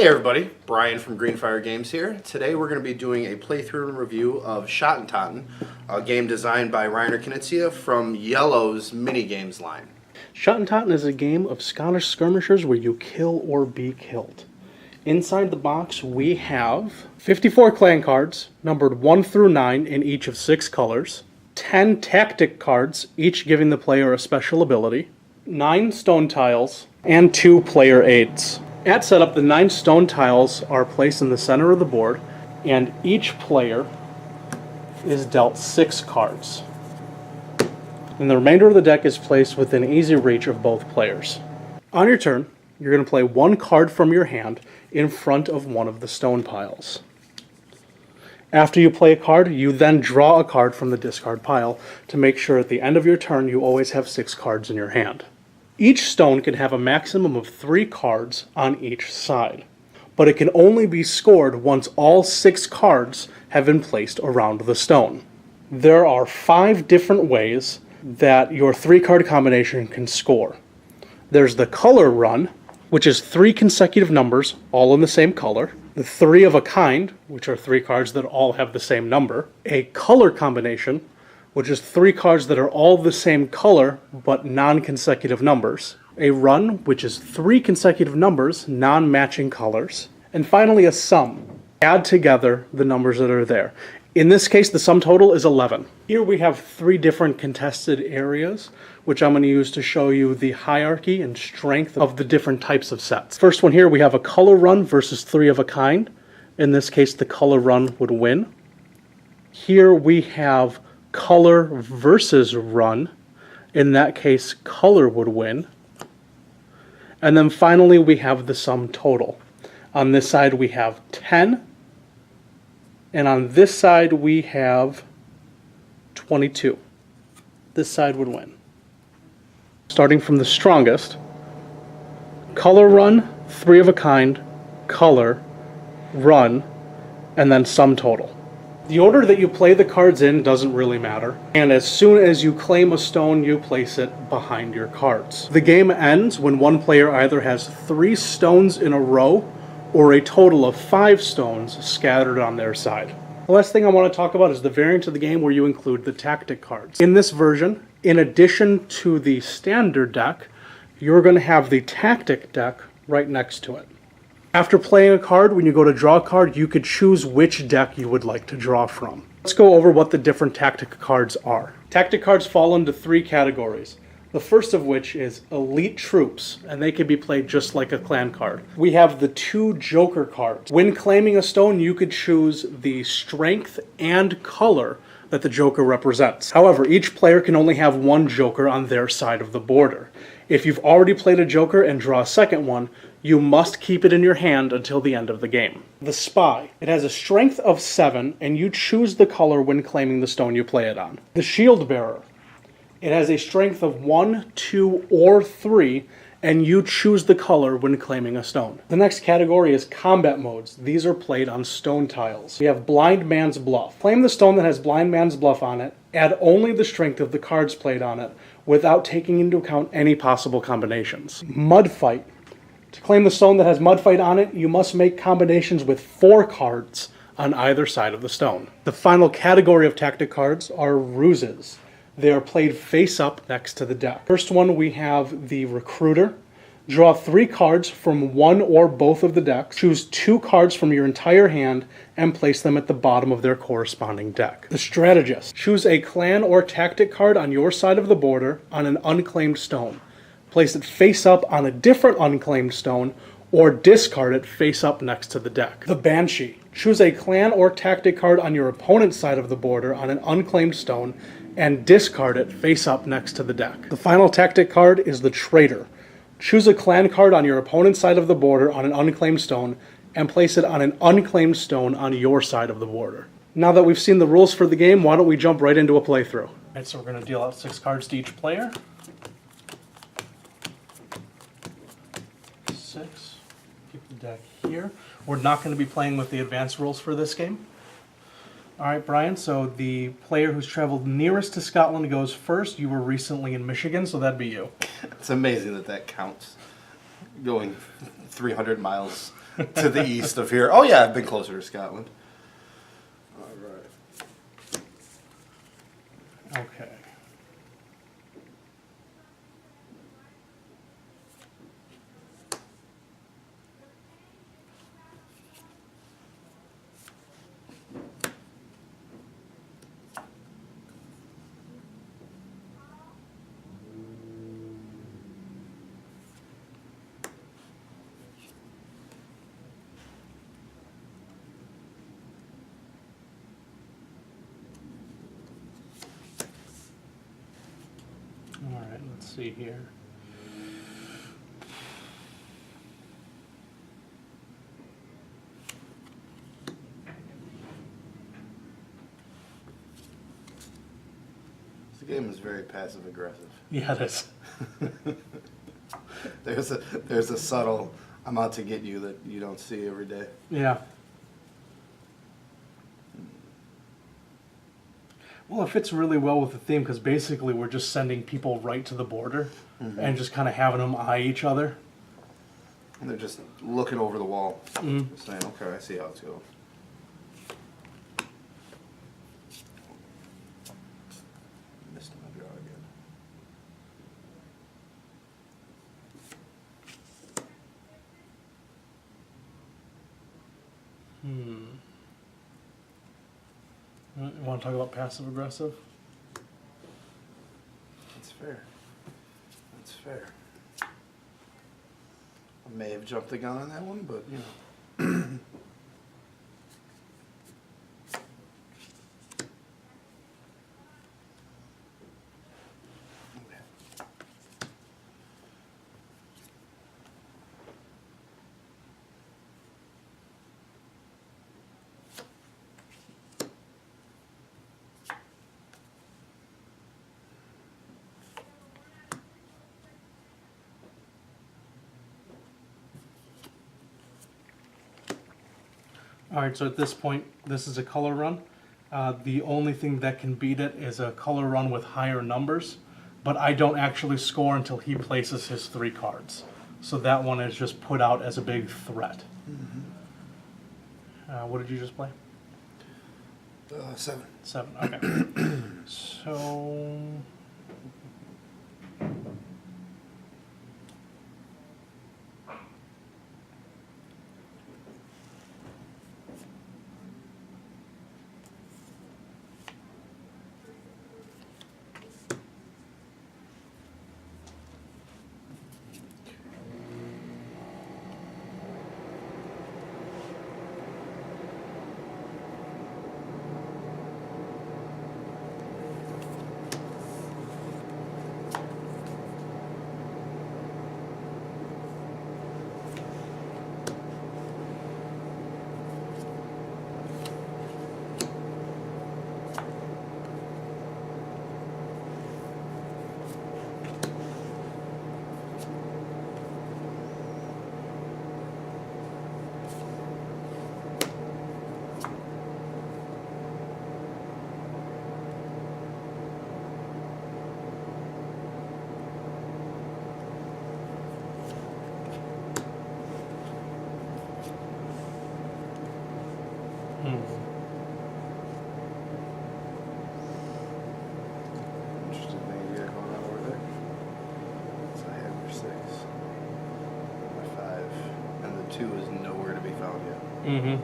Hey everybody, Brian from Greenfire Games here. Today we're going to be doing a playthrough and review of Shotten Totten, a game designed by Reiner Knizia from iello's minigames line. Shotten Totten is a game of Scottish skirmishers where you kill or be killed. Inside the box we have 54 clan cards, numbered 1 through 9 in each of 6 colors, 10 tactic cards, each giving the player a special ability, 9 stone tiles, and 2 player aids. At setup, the 9 stone tiles are placed in the center of the board, and each player is dealt 6 cards. And the remainder of the deck is placed within easy reach of both players. On your turn, you're going to play 1 card from your hand in front of one of the stone piles. After you play a card, you then draw a card from the discard pile to make sure at the end of your turn you always have 6 cards in your hand. Each stone can have a maximum of 3 cards on each side, but it can only be scored once all 6 cards have been placed around the stone. There are 5 different ways that your 3-card combination can score. There's the color run, which is 3 consecutive numbers, all in the same color. The 3 of a kind, which are 3 cards that all have the same number. A color combination, which is 3 cards that are all the same color but non-consecutive numbers. A run, which is 3 consecutive numbers, non-matching colors. And finally a sum. Add together the numbers that are there. In this case, the sum total is 11. Here we have 3 different contested areas, which I'm going to use to show you the hierarchy and strength of the different types of sets. First one here, we have a color run versus 3 of a kind. In this case, the color run would win. Here we have color versus run. In that case, color would win. And then finally we have the sum total. On this side we have 10, and on this side we have 22. This side would win. Starting from the strongest, color run, 3 of a kind, color, run, and then sum total. The order that you play the cards in doesn't really matter, and as soon as you claim a stone, you place it behind your cards. The game ends when one player either has 3 stones in a row or a total of 5 stones scattered on their side. The last thing I want to talk about is the variant of the game where you include the tactic cards. In this version, in addition to the standard deck, you're going to have the tactic deck right next to it. After playing a card, when you go to draw a card, you could choose which deck you would like to draw from. Let's go over what the different tactic cards are. Tactic cards fall into 3 categories. The first of which is elite troops, and they can be played just like a clan card. We have the 2 joker cards. When claiming a stone, you could choose the strength and color that the joker represents. However, each player can only have 1 joker on their side of the border. If you've already played a joker and draw a second one, you must keep it in your hand until the end of the game. The spy. It has a strength of 7, and you choose the color when claiming the stone you play it on. The shield bearer. It has a strength of 1, 2, or 3, and you choose the color when claiming a stone. The next category is combat modes. These are played on stone tiles. We have Blind Man's Bluff. Claim the stone that has Blind Man's Bluff on it, add only the strength of the cards played on it, without taking into account any possible combinations. Mud Fight. To claim the stone that has Mud Fight on it, you must make combinations with 4 cards on either side of the stone. The final category of tactic cards are ruses. They are played face up next to the deck. First one, we have the Recruiter. Draw 3 cards from one or both of the decks. Choose 2 cards from your entire hand and place them at the bottom of their corresponding deck. The Strategist. Choose a clan or tactic card on your side of the border on an unclaimed stone. Place it face up on a different unclaimed stone, or discard it face up next to the deck. The Banshee. Choose a clan or tactic card on your opponent's side of the border on an unclaimed stone, and discard it face up next to the deck. The final tactic card is the Traitor. Choose a clan card on your opponent's side of the border on an unclaimed stone, and place it on an unclaimed stone on your side of the border. Now that we've seen the rules for the game, why don't we jump right into a playthrough. Alright, so we're going to deal out 6 cards to each player. 6. Keep the deck here. We're not going to be playing with the advanced rules for this game. Alright, Brian, so the player who's traveled nearest to Scotland goes first. You were recently in Michigan, so that'd be you. It's amazing that that counts. Going 300 miles to the east of here. Oh yeah, I've been closer to Scotland. All right. Okay. All right, let's see here. This game is very passive aggressive. Yeah, it is. There's a subtle I'm out to get you that you don't see every day. Yeah. Well, it fits really well with the theme because basically we're just sending people right to the border and just kind of having them eye each other. And they're just looking over the wall, just saying, okay, I see how it's going. Missed my draw again. You want to talk about passive aggressive? That's fair. That's fair. I may have jumped the gun on that one, but you know. All right, so at this point, this is a color run. The only thing that can beat it is a color run with higher numbers, but I don't actually score until he places his 3 cards. So that one is just put out as a big threat. What did you just play? 7. 7, okay. So... Interesting thing you got going on over there. So I have your 6, my 5, and the 2 is nowhere to be found yet. Mm-hmm.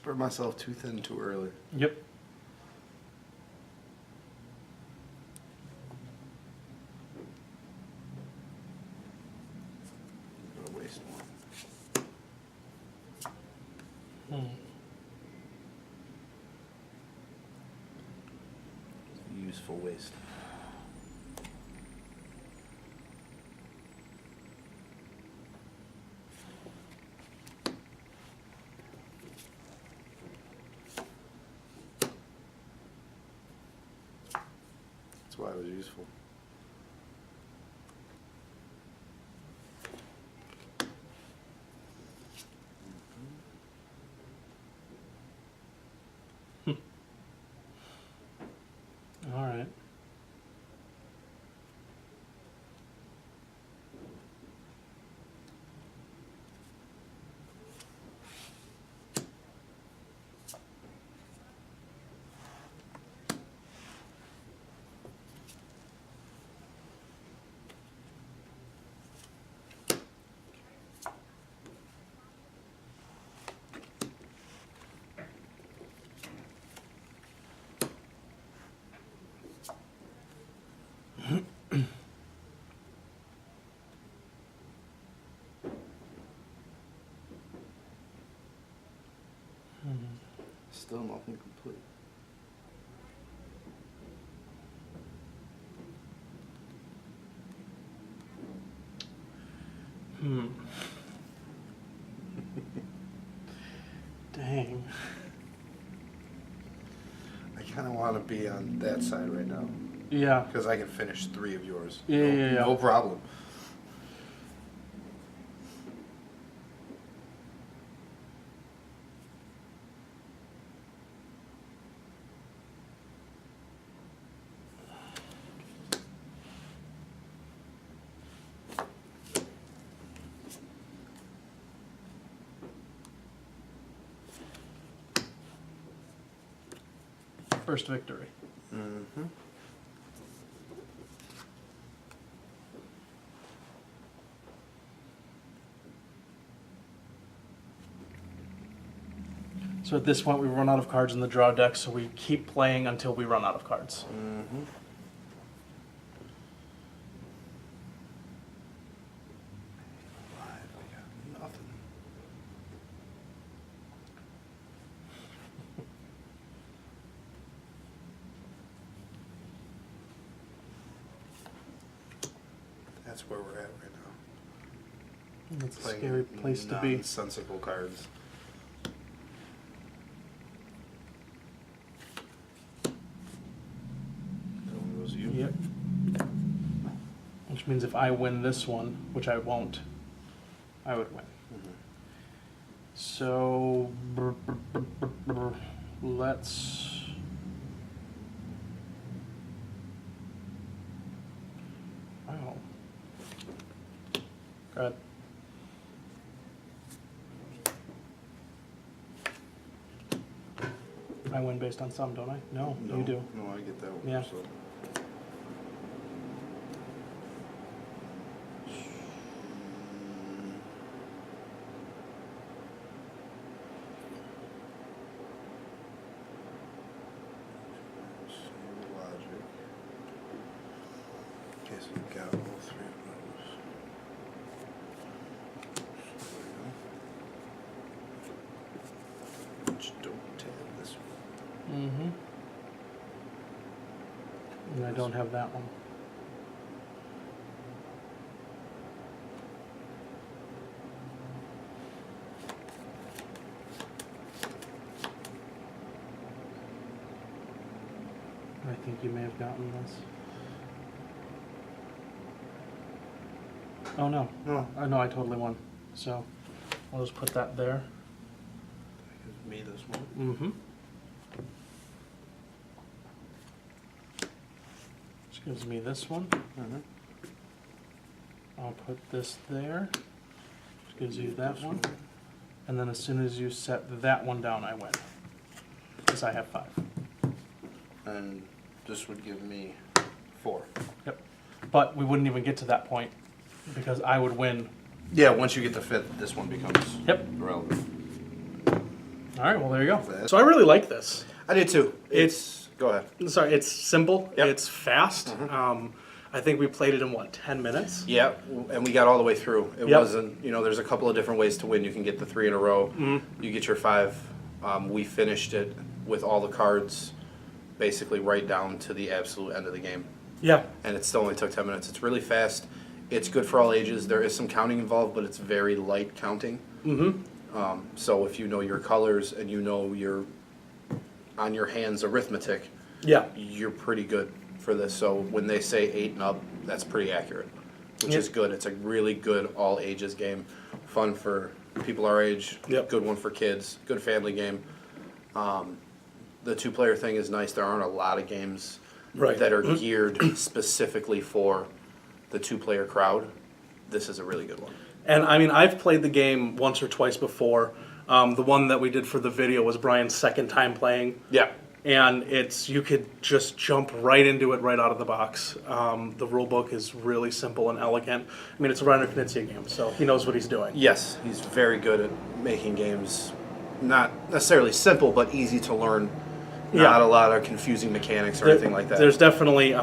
Spread myself too thin too early. Yep. Gonna waste one. Useful waste. That's why it was useful. All right. Still nothing complete. Dang. I kind of want to be on that side right now Yeah. because I can finish 3 of yours. Yeah. No problem. First victory. Mm-hmm. So at this point, we run out of cards in the draw deck, so we keep playing until we run out of cards. Mm-hmm. I got nothing. That's where we're at right now. That's a Playing scary place to be. nonsensical cards. That one goes you. Yep. Which means if I win this one, which I won't, I would win. So let's. Wow. Good. I win based on some, don't I? No, No, you do. No, I get that one. Yeah. So. Same logic. Okay, so we've got all 3 of those. So there we go. Which don't tab this one. Mm-hmm. And I don't have that one. I think you may have gotten this. Oh no. No. No, I totally won. So I'll just put that there. That gives me this one. Mm-hmm. Which gives me this one. Mm-hmm. I'll put this there. Which gives you that This one. And then as soon as you set that one down, I win. Because I have 5. And this would give me 4. Yep. But we wouldn't even get to that point because I would win. Yeah, once you get the 5th, this one becomes Yep. irrelevant. All right, well, there you go. So I really like this. I did too. Go ahead. Sorry, it's simple. Yep. It's fast. I think we played it in, 10 minutes? Yeah, and we got all the way through. It Yep. wasn't, there's a couple of different ways to win. You can get the 3 in a row. You get your 5. We finished it with all the cards basically right down to the absolute end of the game. Yeah. And it still only took 10 minutes. It's really fast. It's good for all ages. There is some counting involved, but it's very light counting. So if you know your colors and you know your on your hands arithmetic, Yeah. you're pretty good for this. So when they say 8 and up, that's pretty accurate, which is good. It's a really good all ages game, fun for people our age. Yep. Good one for kids. Good family game. The 2-player thing is nice. There aren't a lot of games Right. that are geared specifically for the 2-player crowd. This is a really good one. And I mean, I've played the game once or twice before. The one that we did for the video was Brian's second time playing. Yeah. And you could just jump right into it right out of the box. The rule book is really simple and elegant. I mean, it's a Reiner Knizia game, so he knows what he's doing. Yes, he's very good at making games not necessarily simple, but easy to learn. Not a lot of confusing mechanics or anything like that. There's definitely,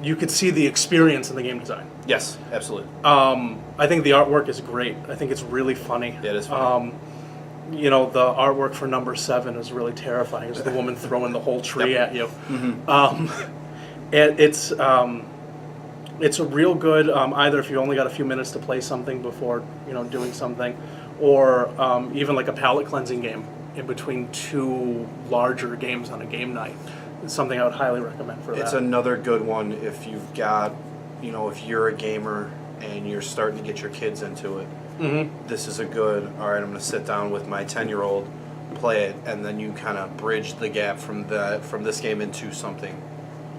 you could see the experience in the game design. Yes, absolutely. I think the artwork is great. I think it's really funny. Yeah, it is funny. The artwork for number 7 is really terrifying. It's the woman throwing the whole tree at you. It's a real good, either if you only got a few minutes to play something before, doing something, or even like a palate cleansing game in between 2 larger games on a game night. It's something I would highly recommend for that. It's another good one if you've got, if you're a gamer and you're starting to get your kids into it. This is a good, all right, I'm going to sit down with my 10-year-old, play it, and then you kind of bridge the gap from this game into something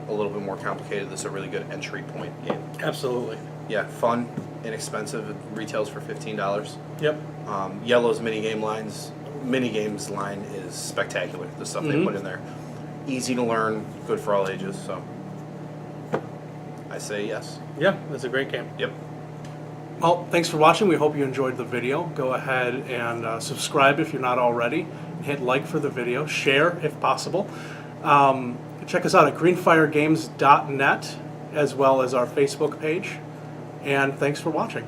a little bit more complicated. This is a really good entry point game. Absolutely. Yeah, fun, inexpensive. It retails for $15. Yep. Yellow's minigames line is spectacular. The stuff they put in there. Easy to learn, good for all ages, so I say yes. Yeah, it's a great game. Yep. Well, thanks for watching. We hope you enjoyed the video. Go ahead and subscribe if you're not already. Hit like for the video. Share if possible. Check us out at greenfiregames.net as well as our Facebook page. And thanks for watching.